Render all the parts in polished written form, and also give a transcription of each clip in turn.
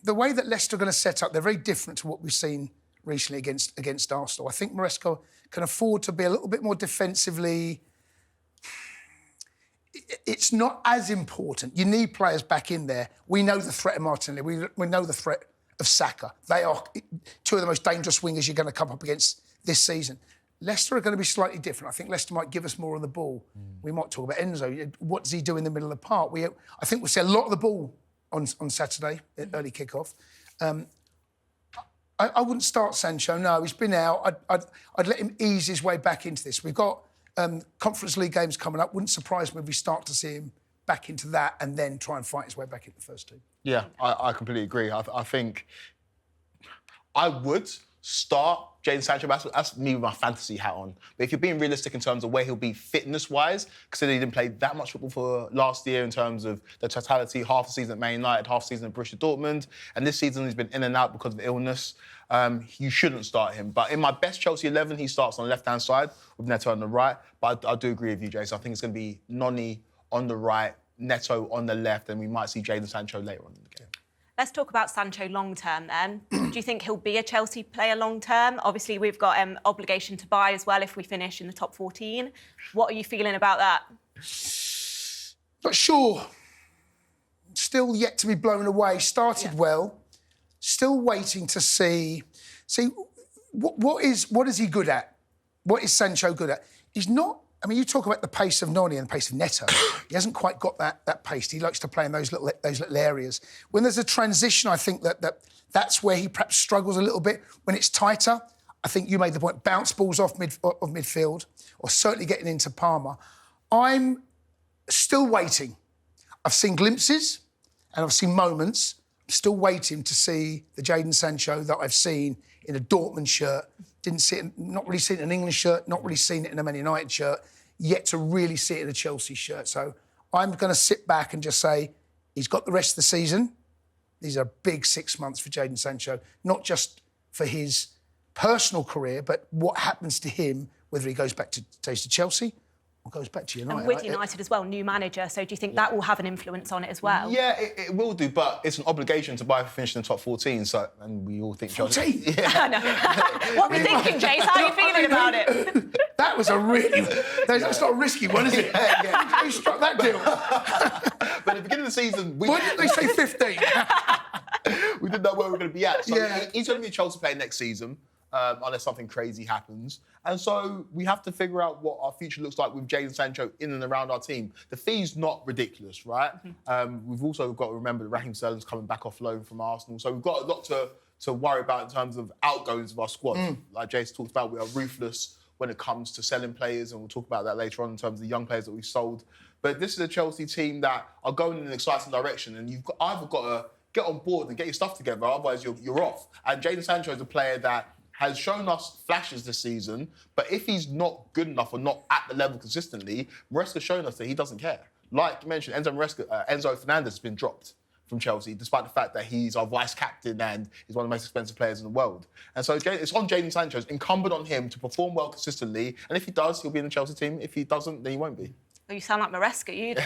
the way that Leicester are going to set up, they're very different to what we've seen recently against Arsenal. I think Maresca can afford to be a little bit more defensively. It's not as important. You need players back in there. We know the threat of Martinelli. We know the threat of Saka. They are two of the most dangerous wingers you're going to come up against this season. Leicester are going to be slightly different. I think Leicester might give us more on the ball. We might talk about Enzo. What does he do in the middle of the park? I think we'll see a lot of the ball on Saturday, at early kick-off. I wouldn't start Sancho, no. He's been out. I'd let him ease his way back into this. We've got Conference League games coming up. Wouldn't surprise me if we start to see him back into that and then try and fight his way back into the first team. Yeah, I completely agree. I think I would start Jadon Sancho. That's me with my fantasy hat on. But if you're being realistic in terms of where he'll be fitness-wise, considering he didn't play that much football for last year in terms of the totality, half the season at Man United, half the season at Borussia Dortmund, and this season he's been in and out because of illness, you shouldn't start him. But in my best Chelsea 11, he starts on the left-hand side with Neto on the right. But I do agree with you, Jason. I think it's going to be Noni on the right, Neto on the left, and we might see Jadon Sancho later on in the game. Let's talk about Sancho long-term then. Do you think he'll be a Chelsea player long-term? Obviously, we've got obligation to buy as well if we finish in the top 14. What are you feeling about that? Not sure. Still yet to be blown away. Started well. Still waiting to see what is he good at? What is Sancho good at? He's not... I mean, you talk about the pace of Noni and the pace of Neto. He hasn't quite got that pace. He likes to play in those little areas. When there's a transition, I think that's where he perhaps struggles a little bit. When it's tighter, I think you made the point, bounce balls off midfield, or certainly getting into Palmer. I'm still waiting. I've seen glimpses and I've seen moments. I'm still waiting to see the Jadon Sancho that I've seen in a Dortmund shirt. Not really seen it in an England shirt, not really seen it in a Man United shirt, yet to really see it in a Chelsea shirt. So I'm going to sit back and just say he's got the rest of the season. These are big 6 months for Jadon Sancho, not just for his personal career, but what happens to him, whether he goes back to Chelsea or goes back to United. And with United as well, new manager, so do you think that will have an influence on it as well? Yeah, it will do, but it's an obligation to buy for finishing in the top 14, so, and we all think... 14? Yeah. I know. What are we thinking, Jace? How are you feeling about it? That was a really... That's not a risky one, is it? Who struck that deal? But at the beginning of the season... Why didn't they say 15? We didn't know where we were going to be at. So yeah. He's going to be a Chelsea player next season, unless something crazy happens. And so we have to figure out what our future looks like with Jadon Sancho in and around our team. The fee's not ridiculous, right? Mm-hmm. We've also got to remember that Raheem Sterling's coming back off loan from Arsenal. So we've got a lot to worry about in terms of outgoings of our squad. Like Jace talked about, we are ruthless when it comes to selling players, and we'll talk about that later on in terms of the young players that we've sold. But this is a Chelsea team that are going in an exciting direction, and you've either got to get on board and get your stuff together, otherwise you're off. And Jadon Sancho is a player that has shown us flashes this season, but if he's not good enough or not at the level consistently, Maresca's shown us that he doesn't care. Like you mentioned, Enzo Fernandez has been dropped from Chelsea, despite the fact that he's our vice-captain and he's one of the most expensive players in the world. And so it's on Jadon Sancho. It's incumbent on him to perform well consistently, and if he does, he'll be in the Chelsea team. If he doesn't, then he won't be. Oh, you sound like Maresca, you do.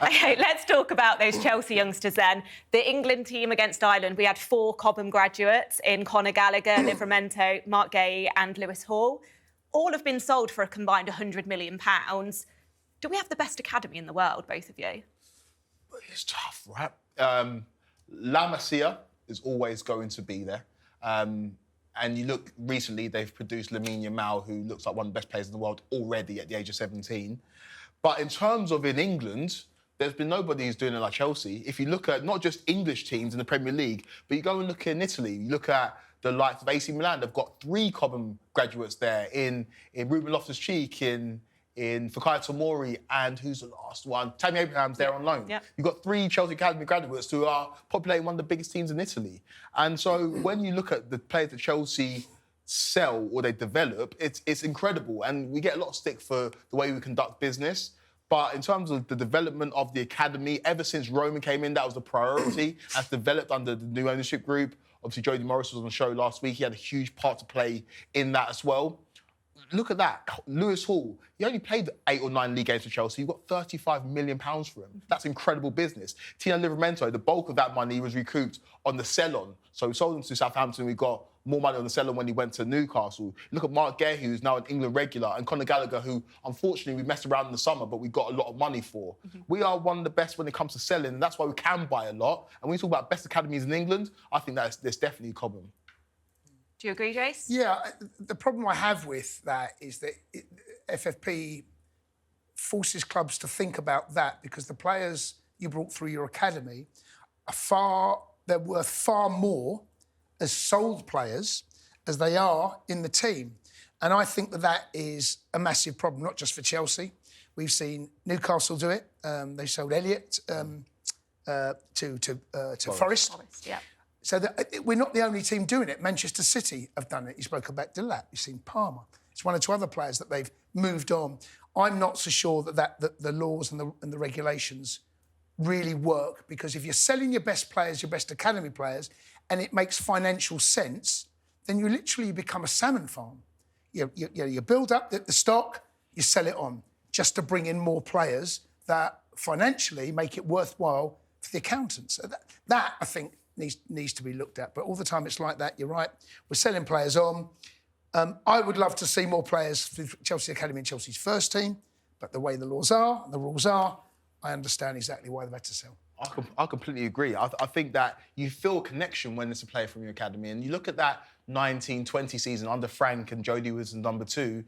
OK, let's talk about those Chelsea youngsters then. The England team against Ireland, we had 4 Cobham graduates in Conor Gallagher, Livramento, Mark Gay and Lewis Hall. All have been sold for a combined £100 million. Do we have the best academy in the world, both of you? It's tough, right? La Masia is always going to be there. And you look, recently they've produced Lamine Yamal, who looks like one of the best players in the world already at the age of 17. But in terms of in England, there's been nobody who's doing it like Chelsea. If you look at not just English teams in the Premier League, but you go and look in Italy, you look at the likes of AC Milan, they've got 3 Cobham graduates there, in Ruben Loftus-Cheek, in Fikayo Tomori, and who's the last one? Tammy Abraham's there on loan. Yep. You've got 3 Chelsea Academy graduates who are populating one of the biggest teams in Italy. And so when you look at the players that Chelsea sell or they develop, it's incredible. And we get a lot of stick for the way we conduct business. But in terms of the development of the academy, ever since Roman came in, that was the priority, as developed under the new ownership group. Obviously, Jody Morris was on the show last week. He had a huge part to play in that as well. look at that. Lewis Hall, he only played 8 or 9 league games for Chelsea. You got £35 million for him. That's incredible business. Tino Livramento, the bulk of that money was recouped on the sell-on. So we sold him to Southampton. We got more money on the sell-on when he went to Newcastle. Look at Mark Gay, who's now an England regular, and Conor Gallagher, who, unfortunately, we messed around in the summer, but we got a lot of money for. We are one of the best when it comes to selling, and that's why we can buy a lot. And when you talk about best academies in England, I think there's definitely Cobham. Do you agree, Jace? Yeah, the problem I have with that is that FFP forces clubs to think about that because the players you brought through your academy they're worth far more as sold players as they are in the team. And I think that is a massive problem, not just for Chelsea. We've seen Newcastle do it. They sold Elliott to Forest. Yeah. So we're not the only team doing it. Manchester City have done it. You spoke about Delap. You've seen Palmer. It's one or two other players that they've moved on. I'm not so sure that the laws and the regulations really work because if you're selling your best players, your best academy players, and it makes financial sense, then you literally become a salmon farm. You build up the stock, you sell it on, just to bring in more players that financially make it worthwhile for the accountants. So that I think, needs to be looked at. But all the time it's like that, you're right. We're selling players on. I would love to see more players for Chelsea Academy and Chelsea's first team, but the way the laws are and the rules are, I understand exactly why they've had to sell. I completely agree. I think that you feel a connection when it's a player from your academy. And you look at that 19-20 season under Frank and Jody was in number 2.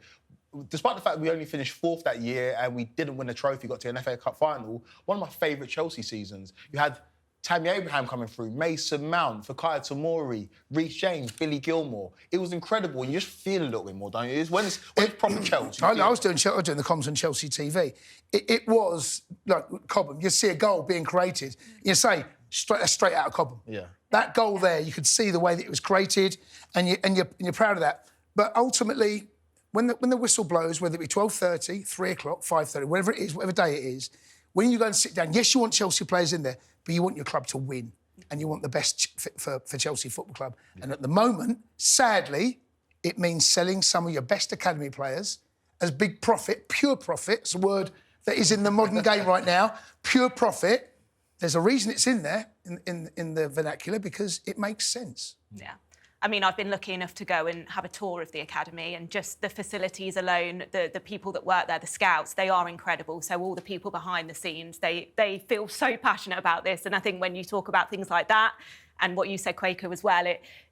Despite the fact we only finished 4th that year and we didn't win a trophy, got to an FA Cup final, one of my favourite Chelsea seasons. You had Tammy Abraham coming through, Mason Mount, Fikayo Tomori, Reece James, Billy Gilmore. It was incredible. You just feel a little bit more, don't you? When it's proper Chelsea. I was doing the comms on Chelsea TV. It was like Cobham. You see a goal being created, you say straight out of Cobham. Yeah. That goal there, you could see the way that it was created, and you're proud of that. But ultimately, when the whistle blows, whether it be 12:30, 3 o'clock, 5:30, whatever it is, whatever day it is, when you go and sit down, yes, you want Chelsea players in there, but you want your club to win and you want the best for Chelsea Football Club. Yeah. And at the moment, sadly, it means selling some of your best academy players as big profit, pure profit. It's a word that is in the modern game right now, pure profit. There's a reason it's in there in the vernacular because it makes sense. Yeah. I mean, I've been lucky enough to go and have a tour of the academy and just the facilities alone, the people that work there, the scouts, they are incredible. So all the people behind the scenes, they feel so passionate about this. And I think when you talk about things like that and what you said, Kweku, as well,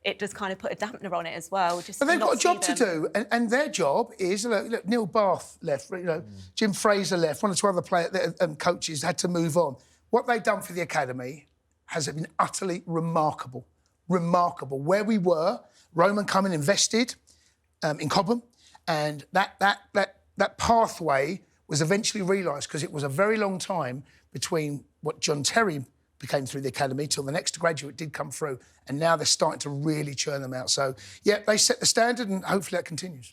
it does kind of put a dampener on it as well. But they've got a job to do. And their job is, look, Neil Bath left, Jim Fraser left, one or two other coaches had to move on. What they've done for the academy has been utterly remarkable. Remarkable. Where we were, Roman come and invested in Cobham, and that pathway was eventually realised because it was a very long time between what John Terry became through the academy till the next graduate did come through, and now they're starting to really churn them out. So, yeah, they set the standard, and hopefully that continues.